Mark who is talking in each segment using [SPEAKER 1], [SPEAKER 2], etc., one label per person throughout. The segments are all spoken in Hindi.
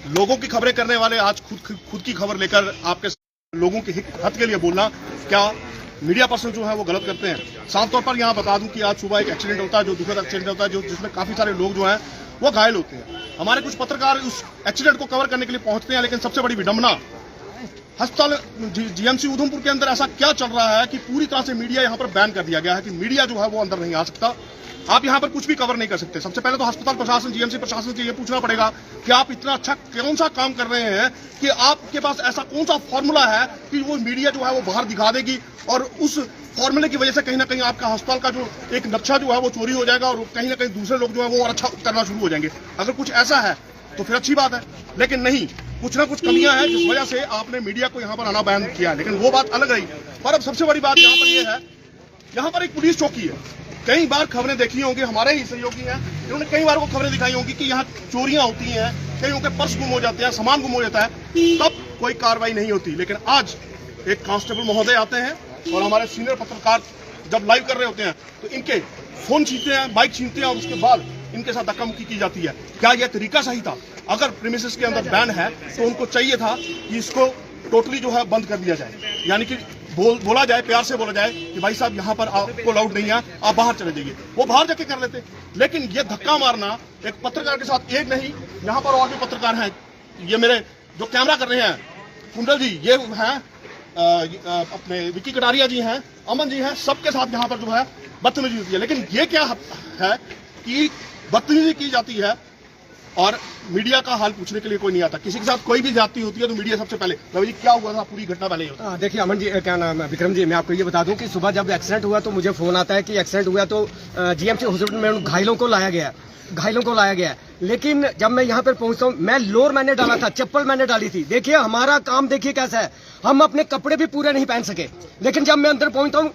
[SPEAKER 1] लोगों की खबरें करने वाले आज खुद की खबर लेकर आपके लोगों के हित के लिए बोलना क्या मीडिया पर्सन जो है वो गलत करते हैं। साफ तौर पर यहाँ बता दूं कि आज सुबह एक एक्सीडेंट होता है, जो दुखद एक्सीडेंट होता है, जो जिसमें काफी सारे लोग जो हैं वो घायल होते हैं। हमारे कुछ पत्रकार उस एक्सीडेंट को कवर करने के लिए पहुंचते हैं, लेकिन सबसे बड़ी विडंबना अस्पताल जीएमसी उधमपुर के अंदर ऐसा क्या चल रहा है कि पूरी तरह से मीडिया यहाँ पर बैन कर दिया गया है कि मीडिया जो है वो अंदर नहीं आ सकता। आप यहाँ पर कुछ भी कवर नहीं कर सकते। सबसे पहले तो अस्पताल प्रशासन, जीएमसी प्रशासन से ये पूछना पड़ेगा कि आप इतना अच्छा कौन सा काम कर रहे हैं कि आपके पास ऐसा कौन सा फॉर्मूला है कि वो मीडिया जो है वो बाहर दिखा देगी और उस फॉर्मूले की वजह से कहीं ना कहीं आपका अस्पताल का जो एक नक्शा जो है वो चोरी हो जाएगा और कहीं ना कहीं दूसरे लोग जो है वो और अच्छा करना शुरू हो जाएंगे। अगर कुछ ऐसा है तो फिर अच्छी बात है, लेकिन नहीं, कुछ ना कुछ कमियां हैं जिस वजह से आपने मीडिया को यहाँ पर आना बैन किया। लेकिन वो बात अलग रही। पर अब सबसे बड़ी बात यहाँ पर ये है, यहाँ पर एक पुलिस चौकी है। कई बार खबरें देखी होंगी, हमारे ही सहयोगी हैं, इन्होंने कई बार वो खबरें दिखाई होंगी कि यहाँ चोरियां होती हैं, कईयों के पर्स गुम हो जाते हैं, सामान गुम हो जाता है, तब कोई कार्रवाई नहीं होती। लेकिन आज एक कांस्टेबल महोदय आते हैं और हमारे सीनियर पत्रकार जब लाइव कर रहे होते हैं तो इनके फोन छीनते हैं, बाइक छीनते हैं और उसके बाद इनके साथ धक्का मुक्की की जाती है। क्या यह तरीका सही था? अगर प्रीमिसेस के अंदर बैन है तो उनको चाहिए था कि इसको टोटली जो है बंद कर दिया जाए, यानी कि बोला जाए, प्यार से बोला जाए कि भाई साहब यहाँ पर आपको अलाउड नहीं है, आप बाहर चले जाइए। वो बाहर जाके कर लेते। लेकिन ये धक्का मारना एक पत्रकार के साथ एक नहीं, यहाँ पर और भी पत्रकार हैं, ये मेरे जो कैमरा कर रहे हैं, कुंडल जी, ये हैं अपने विकी कटारिया जी हैं, अमन जी हैं, सबके साथ यहाँ पर जो है बदतमीजी होती है। लेकिन ये क्या है कि बदतमीजी की जाती है और मीडिया का हाल पूछने के लिए कोई नहीं आता। किसी के साथ कोई भी जाती होती है तो मीडिया सबसे पहले, रवि जी क्या हुआ था, पूरी घटना पहले ही होता है।
[SPEAKER 2] देखिए अमन जी, क्या नाम है, विक्रम जी, मैं आपको ये बता दूं कि सुबह जब एक्सीडेंट हुआ तो मुझे फोन आता है कि एक्सीडेंट हुआ तो जीएमसी हॉस्पिटल में उन घायलों को लाया गया। लेकिन जब मैं यहाँ पर पहुंचता हूँ, मैं लोअर मैंने डाला था, चप्पल मैंने डाली थी। देखिए हमारा काम देखिए कैसा है, हम अपने कपड़े भी पूरे नहीं पहन सके। लेकिन जब मैं अंदर पहुंचता हूँ,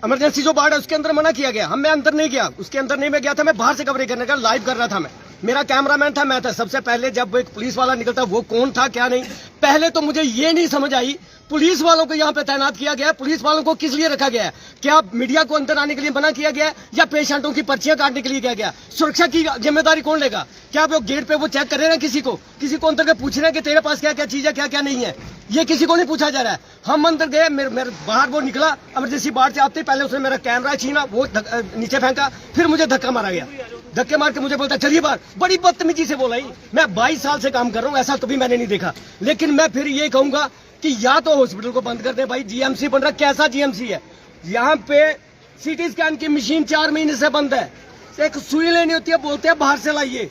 [SPEAKER 2] इमरजेंसी जो वार्ड है उसके अंदर मना किया गया, मैं अंदर नहीं गया, उसके अंदर नहीं मैं गया था, मैं बाहर से कवरेज करने का लाइव कर रहा था। मेरा कैमरामैन था, मैं था। सबसे पहले जब एक पुलिस वाला निकलता वो कौन था क्या नहीं, पहले तो मुझे ये नहीं समझ आई पुलिस वालों को यहाँ पे तैनात किया गया है, पुलिस वालों को किस लिए रखा गया है? क्या मीडिया को अंदर आने के लिए मना किया गया है या पेशेंटों की पर्चियां काटने के लिए किया गया? सुरक्षा की जिम्मेदारी कौन लेगा? क्या वो गेट पे वो चेक कर रहे हैं किसी को अंदर के पूछ रहे हैं कि तेरे पास क्या क्या चीज है, क्या क्या नहीं है? ये किसी को नहीं पूछा जा रहा है। हम अंदर गए, मेरे बाहर वो निकला, इमरजेंसी बाहर से आते पहले उसने मेरा कैमरा छीना, वो नीचे फेंका, फिर मुझे धक्का मारा गया। धक्के मार के मुझे बोलता चलिए बाहर, बड़ी बदतमीजी से बोला। मैं 22 साल से काम कर रहा हूँ, ऐसा कभी मैंने नहीं देखा। लेकिन मैं फिर ये कहूंगा कि या तो हॉस्पिटल को बंद कर दे भाई, जीएमसी बन रहा, कैसा जीएमसी है? यहाँ पे सीटी स्कैन की मशीन 4 महीने से बंद है, एक सुई लेनी होती है, बोलते हैं बाहर से लाइए।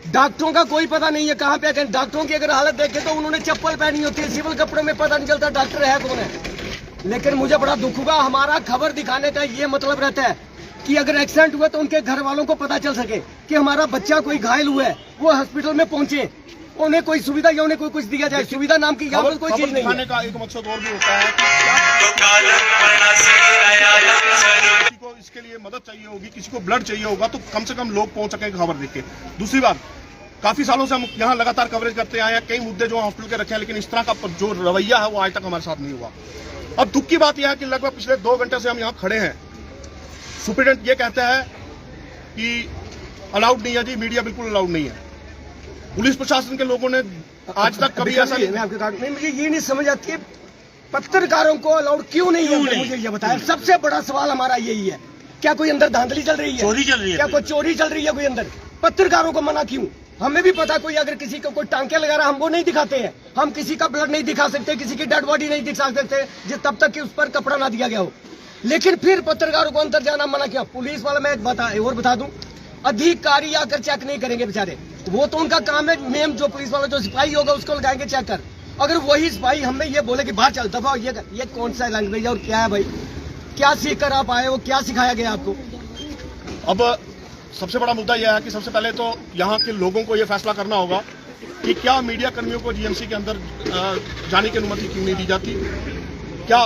[SPEAKER 2] डॉक्टरों का कोई पता नहीं है कहाँ पे। डॉक्टरों की अगर हालत देखे तो उन्होंने चप्पल पहनी होती है, सिविल कपड़ों में पता नहीं चलता डॉक्टर है कौन है। लेकिन मुझे बड़ा दुख हुआ, हमारा खबर दिखाने का ये मतलब रहता है कि अगर एक्सीडेंट हुआ तो उनके घर वालों को पता चल सके कि हमारा बच्चा कोई घायल हुआ है, वो हॉस्पिटल में पहुंचे, उन्हें कोई सुविधा या उन्हें कोई कुछ दिया जाए। सुविधा नाम की यहाँ पर कोई चीज नहीं है।
[SPEAKER 1] का एक मकसद और भी होता है कि किसी को इसके लिए मदद चाहिए होगी, किसी को ब्लड चाहिए होगा, तो कम से कम लोग पहुंच सके खबर देख के। दूसरी बात, काफी सालों से हम यहाँ लगातार कवरेज करते आए हैं, कई मुद्दे जो हॉस्पिटल के रखे हैं, लेकिन इस तरह का जो रवैया है वो आज तक हमारे साथ नहीं हुआ। अब दुख की बात यह है कि लगभग पिछले 2 घंटे से हम यहाँ खड़े हैं, सुप्रीडेंट ये कहता है कि अलाउड नहीं है जी, मीडिया बिल्कुल अलाउड नहीं है। पुलिस प्रशासन के लोगों ने आज तक कभी ऐसा
[SPEAKER 2] नहीं, मुझे ये नहीं समझ आती है पत्रकारों को अलाउड क्यों नहीं है। मुझे ये बताया, सबसे बड़ा सवाल हमारा यही है, क्या कोई अंदर धांधली चल रही है,
[SPEAKER 3] चोरी चल रही है,
[SPEAKER 2] क्या कोई चोरी चल रही है कोई अंदर? पत्रकारों को मना क्यों? हमें भी पता, कोई अगर किसी को कोई टांके लगा रहा हम वो नहीं दिखाते हैं, हम किसी का ब्लड नहीं दिखा सकते, किसी की डेड बॉडी नहीं दिखा सकते तब तक कि उस पर कपड़ा ना दिया गया हो। लेकिन फिर पत्रकारों को अंदर जाना मना किया। पुलिस वाला, मैं और बता दूं, अधिकारी आकर चेक नहीं करेंगे बेचारे, वो तो उनका काम है। मेम जो पुलिस वाला जो सिपाही होगा उसको लगाएंगे चेक कर। अगर वही सिपाही हमें ये बोले कि बाहर चल दफा, ये कौन सा लैंग्वेज है और क्या है भाई? क्या सीख कर आप आए हो, क्या सिखाया गया आपको?
[SPEAKER 1] अब सबसे बड़ा मुद्दा यह है कि सबसे पहले तो यहाँ के लोगों को यह फैसला करना होगा कि क्या मीडिया कर्मियों को जीएमसी के अंदर जाने की अनुमति क्यों नहीं दी जाती? क्या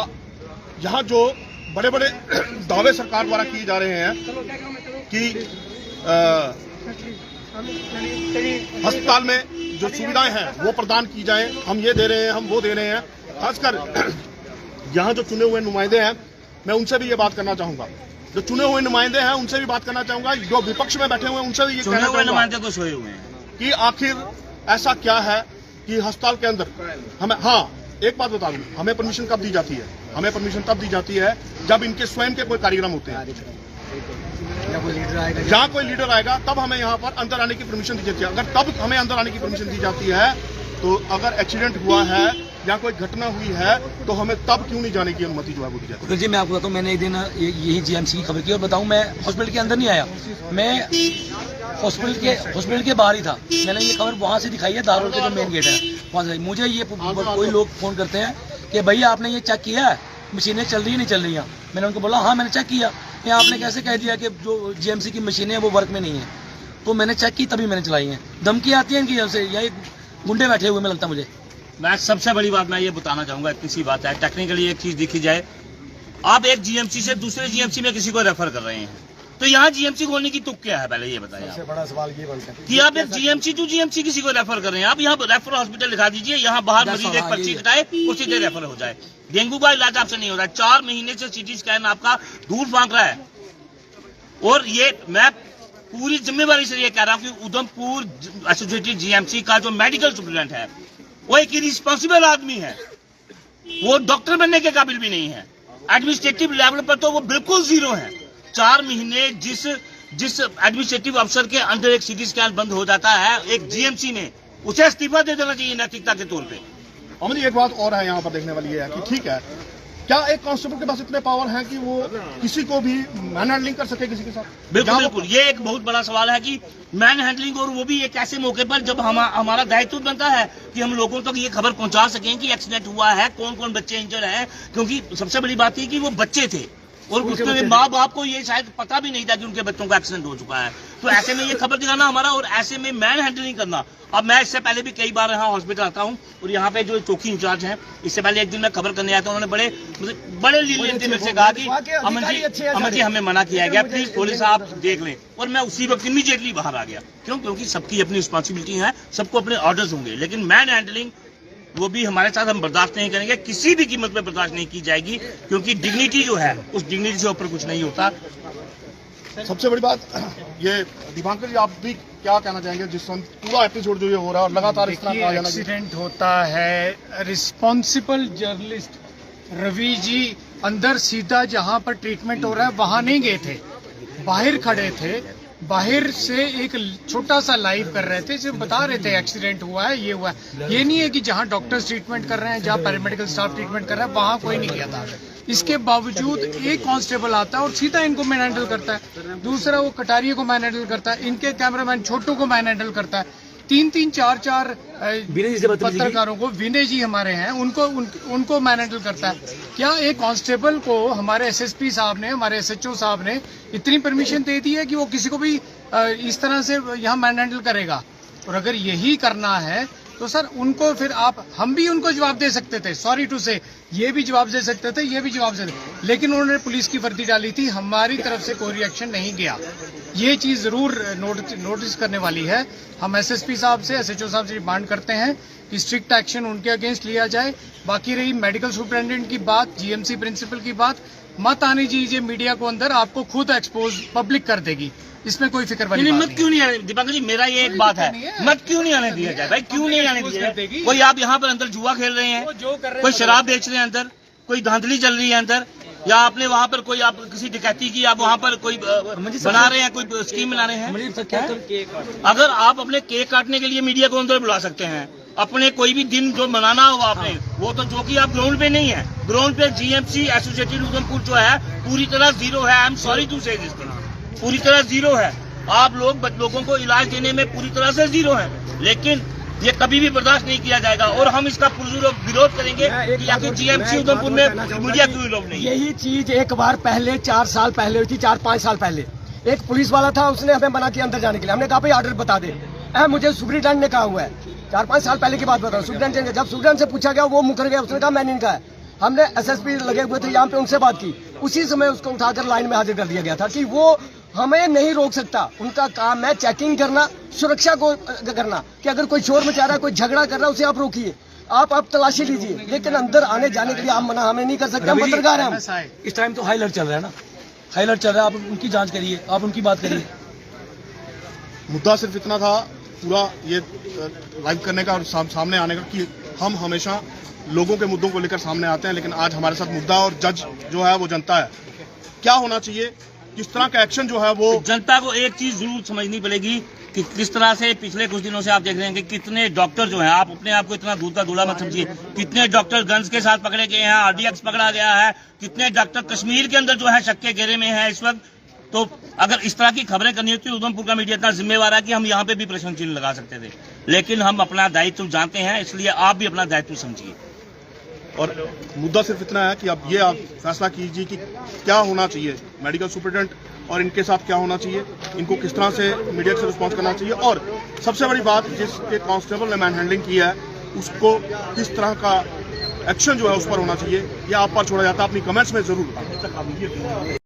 [SPEAKER 1] यहाँ जो बड़े बड़े दावे सरकार द्वारा किए जा रहे हैं कि अस्पताल में जो सुविधाएं हैं वो प्रदान की जाएं, हम ये दे रहे हैं, हम वो दे रहे हैं, खासकर यहाँ जो चुने हुए नुमाइंदे हैं, मैं उनसे भी ये बात करना चाहूंगा। जो चुने हुए नुमाइंदे हैं उनसे भी बात करना चाहूंगा, जो विपक्ष में बैठे हुए हैं उनसे भी ये कहना चाहूंगा
[SPEAKER 3] नुमाइंदे तो सोए हुए हैं
[SPEAKER 1] कि आखिर ऐसा क्या है कि अस्पताल के अंदर हमें, हाँ एक बात बता दूं, हमें परमिशन कब दी जाती है? हमें परमिशन तब दी जाती है जब इनके स्वयं के कोई कार्यक्रम होते हैं, जहाँ कोई लीडर आएगा तब हमें यहाँ पर अंदर आने की परमिशन दी जाती है। अगर तब हमें अंदर आने की परमिशन दी जाती है तो अगर एक्सीडेंट हुआ है या कोई घटना हुई है तो हमें तब क्यों नहीं जाने की अनुमति जो है वो दी जाती है?
[SPEAKER 3] जी मैं आपको बताता हूँ, मैंने एक दिन यही जीएमसी की खबर की और बताऊँ, मैं हॉस्पिटल के अंदर नहीं आया, मैं हॉस्पिटल के बाहर ही था। मैंने ये खबर वहाँ से दिखाई है, दारोल के जो मेन गेट है वहाँ से। मुझे ये कोई लोग फोन करते हैं कि भैया आपने ये चेक किया है, मशीनें चल रही है नहीं चल रही हैं? मैंने उनको बोला हाँ मैंने चेक किया। या आपने कैसे कह दिया कि जो जीएमसी की मशीनें हैं वो वर्क में नहीं है? तो मैंने चेक की तभी मैंने चलाई हैं। धमकी आती है इनकी जब से, या गुंडे बैठे हुए में लगता मुझे।
[SPEAKER 4] मैं सबसे बड़ी बात मैं ये बताना चाहूंगा, इतनी सी बात है, टेक्निकली एक चीज देखी जाए, आप एक जीएमसी से दूसरे जीएमसी में किसी को रेफर कर रहे हैं, तो यहाँ जीएमसी खोलने की तुक क्या है? पहले ये बताइए।
[SPEAKER 2] सबसे बड़ा सवाल ये बनता है
[SPEAKER 4] कि आप एक जीएमसी टू जीएमसी किसी को रेफर कर रहे हैं। आप यहाँ रेफर हॉस्पिटल लिखा दीजिए, यहाँ बाहर मरीज एक पर्ची कटाए और सीधे रेफर हो जाए। डेंगू का इलाज आपसे नहीं हो रहा है, 4 महीने से सीटी स्कैन आपका दूर फांक रहा है। और ये मैं पूरी जिम्मेवारी से ये कह रहा हूँ कि उधमपुर एसोसिएटेड जीएमसी का जो मेडिकल सुप्रिटेंडेंट है वो एक इरिस्पॉन्सिबल आदमी है, वो डॉक्टर बनने के काबिल भी नहीं है। एडमिनिस्ट्रेटिव लेवल पर तो वो बिल्कुल जीरो है। 4 महीने जिस एडमिनिस्ट्रेटिव अफसर के अंदर एक सीटी स्कैन बंद हो जाता है एक जीएमसी में, उसे इस्तीफा दे देना चाहिए नैतिकता के तौर पे।
[SPEAKER 1] अमन जी एक बात और है यहाँ पर देखने वाली है कि ठीक है, क्या एक कांस्टेबल के पास इतने पावर हैं कि वो किसी को भी मैन हैंडलिंग कर सके किसी के साथ?
[SPEAKER 4] बिल्कुल बिल्कुल, ये एक बहुत बड़ा सवाल है कि मैन हैंडलिंग, और वो भी एक ऐसे मौके पर जब हमारा दायित्व बनता है कि हम लोगों तक ये खबर पहुंचा सकें कि एक्सीडेंट हुआ है, कौन कौन बच्चे इंजर्ड हैं। क्योंकि सबसे बड़ी बात थी कि वो बच्चे थे और उसके माँ बाप को ये शायद पता भी नहीं था कि उनके बच्चों का एक्सीडेंट हो चुका है। तो ऐसे में ये खबर दिखाना हमारा, और ऐसे में मैन हैंडलिंग करना। अब मैं इससे पहले भी कई बार यहाँ हॉस्पिटल आता हूँ और यहाँ पे जो चौकी इंचार्ज हैं, इससे पहले एक दिन मैं खबर करने आया था, उन्होंने बड़े लीलियंटली मेरे से कहा कि अमन जी हमें मना किया गया, प्लीज पुलिस आप देख लें। और मैं उसी वक्त इमीडिएटली बाहर आ गया। क्यों? क्योंकि सबकी अपनी रिस्पॉन्सिबिलिटी है, सबको अपने ऑर्डर्स होंगे, लेकिन मैन हैंडलिंग वो भी हमारे साथ हम बर्दाश्त नहीं करेंगे, किसी भी कीमत पे बर्दाश्त नहीं की जाएगी। क्योंकि डिग्निटी जो है उस डिग्निटी से ऊपर कुछ नहीं होता।
[SPEAKER 1] सबसे बड़ी बात ये, दीपांकर जी आप भी क्या कहना चाहेंगे जिस समय पूरा एपिसोड जो ये हो रहा है और लगातार इस तरह का
[SPEAKER 5] एक्सीडेंट होता है, रिस्पॉन्सिबल जर्नलिस्ट रवि जी अंदर सीधा जहां पर ट्रीटमेंट हो रहा है वहां नहीं गए थे, बाहर खड़े थे, बाहर से एक छोटा सा लाइव कर रहे थे, सिर्फ बता रहे थे एक्सीडेंट हुआ है, ये हुआ है। ये नहीं है कि जहां डॉक्टर्स ट्रीटमेंट कर रहे हैं, जहां पैरामेडिकल स्टाफ ट्रीटमेंट कर रहा है वहां कोई नहीं गया था। इसके बावजूद एक कांस्टेबल आता है और सीधा इनको मैन हैंडल करता है, दूसरा वो कटारिया को मैन हैंडल करता है, इनके कैमरामैन छोटू को मैन हैंडल करता है, 3-3, 4-4 पत्रकारों को, विनय जी हमारे हैं, उनको मैन हैंडल करता है। क्या एक कांस्टेबल को हमारे एसएसपी साहब ने, हमारे एसएचओ साहब ने इतनी परमिशन दे दी है कि वो किसी को भी इस तरह से यहाँ मैन हैंडल करेगा? और अगर यही करना है तो सर उनको फिर हम भी उनको जवाब दे सकते थे, सॉरी टू से, ये भी जवाब दे सकते थे, ये भी जवाब दे सकते, लेकिन उन्होंने पुलिस की वर्दी डाली थी, हमारी तरफ से कोई रिएक्शन नहीं गया। ये चीज जरूर नोटिस करने वाली है। हम एसएसपी साहब से, एसएचओ साहब से डिमांड करते हैं कि स्ट्रिक्ट एक्शन उनके अगेंस्ट लिया जाए। बाकी रही मेडिकल सुपरिटेंडेंट की बात, जीएमसी प्रिंसिपल की बात, मत आने दीजिए मीडिया को अंदर, आपको खुद एक्सपोज पब्लिक कर देगी, इसमें कोई फिक्र वाली बात
[SPEAKER 4] मत क्यों नहीं आने? दीपांकर जी मेरा ये एक बात है, मत क्यों नहीं आने दिया जाए भाई? क्यों नहीं आने दिया जाए? कोई आप यहाँ पर अंदर जुआ खेल रहे हैं, कोई शराब बेच रहे हैं अंदर, कोई धांधली चल रही है अंदर, या आपने वहाँ पर कोई आप किसी डकैती की, आप वहाँ पर कोई बना रहे हैं, कोई स्कीम बना रहे हैं। अगर आप अपने केक काटने के लिए मीडिया को अंदर बुला सकते हैं, अपने कोई भी दिन जो मनाना हो आपने, वो तो जो कि आप ग्राउंड पे नहीं है। ग्राउंड पे जीएमसी एसोसिएटेड उधमपुर जो है पूरी तरह जीरो है। आई एम सॉरी टू से दिस थिंग, पूरी तरह जीरो है। आप लोगों को इलाज देने में पूरी तरह से जीरो है, लेकिन ये कभी भी बर्दाश्त नहीं किया जाएगा और हम इसका पुरजोर विरोध करेंगे कि आखिर जीएमसी उधमपुर में मीडिया क्यों लोग नहीं।
[SPEAKER 2] यही चीज एक बार पहले 4 साल पहले हुई थी, 4-5 साल पहले एक पुलिस वाला था, उसने हमें मना किया अंदर जाने के लिए। हमने कहा भाई ऑर्डर बता दे, मुझे सुपरिटेंडेंट ने कहा हुआ है, 4-5 साल पहले की बात बताऊं। सुपरिटेंडेंट जब सुपरिटेंडेंट से पूछा गया वो मुकर गया, उसने कहा मैंने इनका है। हमने एसएसपी लगे हुए थे यहाँ पे, उनसे बात की, उसी समय उसको उठाकर लाइन में हाजिर कर दिया गया था कि वो हमें नहीं रोक सकता, उनका काम है चेकिंग करना, सुरक्षा को करना, कि अगर कोई शोर मचा रहा है, कोई झगड़ा कर रहा है, उसे आप रोकिए, आप तलाशी लीजिए, लेकिन अंदर आने जाने के लिए आप मना हमें नहीं कर सकते। हम पत्रकार हैं, हम
[SPEAKER 3] इस टाइम तो हाई अलर्ट चल रहा है ना, हाई अलर्ट चल रहा है, आप उनकी जांच करिए, आप उनकी बात करिए।
[SPEAKER 1] मुद्दा सिर्फ इतना था पूरा ये लाइव करने का और सामने आने का कि हम हमेशा लोगों के मुद्दों को लेकर सामने आते हैं, लेकिन आज हमारे साथ मुद्दा और जज जो है वो जनता है। क्या होना चाहिए, किस तरह का एक्शन जो है वो
[SPEAKER 4] जनता को एक चीज जरूर समझनी पड़ेगी कि किस तरह से पिछले कुछ दिनों से आप देख रहे हैं कि कितने डॉक्टर जो हैं, आप अपने आप को इतना दूध का दूल्हा मत समझिए, कितने डॉक्टर गन्स के साथ पकड़े गए हैं, आरडीएक्स पकड़ा गया है, कितने डॉक्टर कश्मीर के अंदर जो है शक के घेरे में है इस वक्त। तो अगर इस तरह की खबरें करनी होती, उधमपुर का मीडिया इतना जिम्मेवार है कि हम यहाँ पे भी प्रश्न चिन्ह लगा सकते थे, लेकिन हम अपना दायित्व जानते हैं, इसलिए आप भी अपना दायित्व समझिए।
[SPEAKER 1] और मुद्दा सिर्फ इतना है कि अब ये आप फैसला कीजिए कि क्या होना चाहिए, मेडिकल सुपरिटेंडेंट और इनके साथ क्या होना चाहिए, इनको किस तरह से मीडिया से रिस्पॉन्स करना चाहिए, और सबसे बड़ी बात जिसके कांस्टेबल ने मैन हैंडलिंग किया है उसको किस तरह का एक्शन जो है उस पर होना चाहिए, या आप पर छोड़ा जाता है। अपनी कमेंट्स में जरूर बताएं।